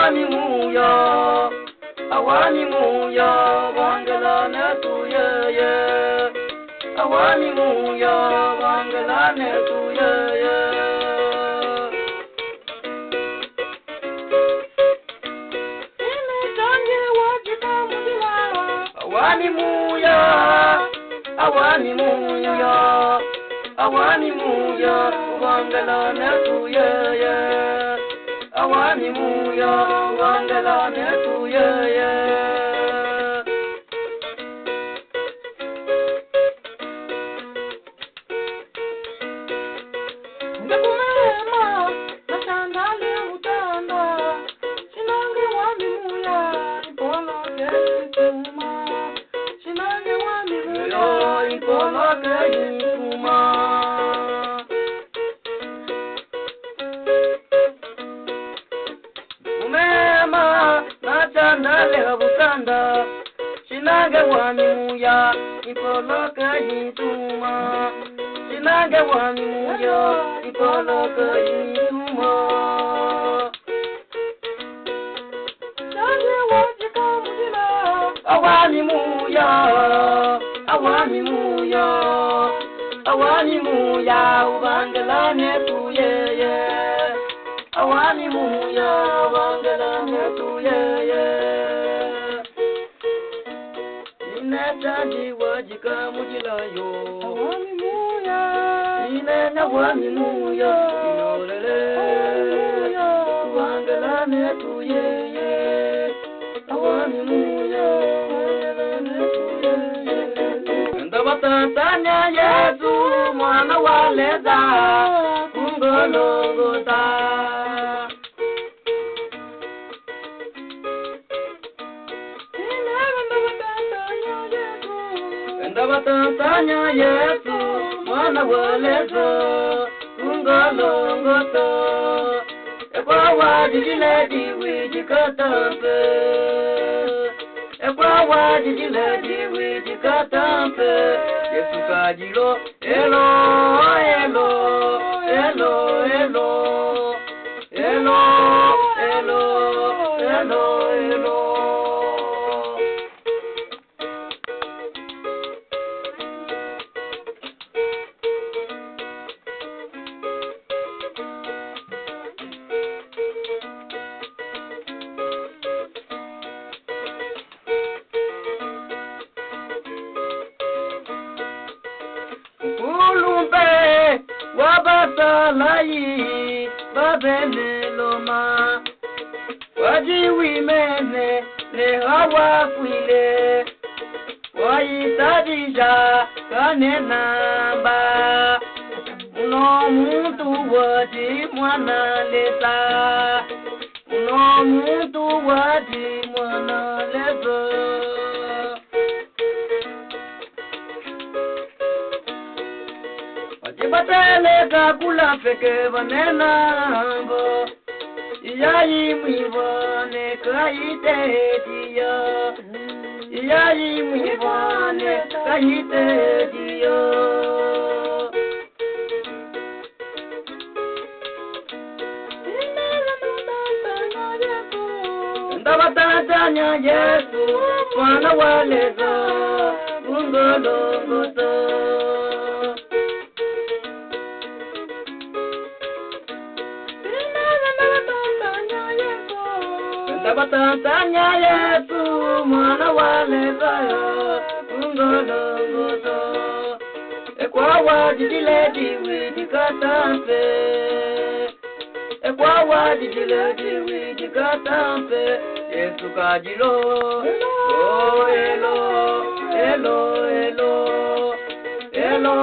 awani muya, wangala ne tuye ye. Awani muya, wangala ne tuye ye. Awani muya, wangala ne tuye ye. Awani muya, wangala ne tuye ye. Mema, nasangale utanda, sinange wami muya, ipolo kesituma, sinange wami muya, ipolo kesituma. Mema, nasangale utanda, sinange wami muya, ipolo kesituma. Sinange wami muya, ipolo kesituma. Awani muya, wangala ne tuye ye. Awani muya, wangala ne tuye ye. Inetaji wajika mujila yo. awani muya, Awani muya, inolele. Wangala ne tuye ye. Awani muya, wangala ne tuye ye. Ndabatanya Yesu mwana waleza kungolongota. Ndabatanya Yesu mwana waleza kungolongota. Ekwa wajile diwi jikatampe. Ekwa wajile diwi jikatampe. Yesu kajilo elo elo elo elo elo elo elo elo. Ulumpe wabatalayi babene loma. Wajiwi mene ne hawa kwile. Waitadija kane namba. Uno muntu waji mwana leta. Uno muntu waji mwana leta. Batele kakula feke banenambo. Iyayi mwivane kaite diya. Iyayi mwivane kaite diya. Ndabatanya Yesu mwana waleza kungolongota. Ndabatanya Yesu mwana waleza kungolongota. Ekwa wajile diwi jikatampe. Ekwa wajile diwi jikatampe. Yesu kajilo oh elo elo elo elo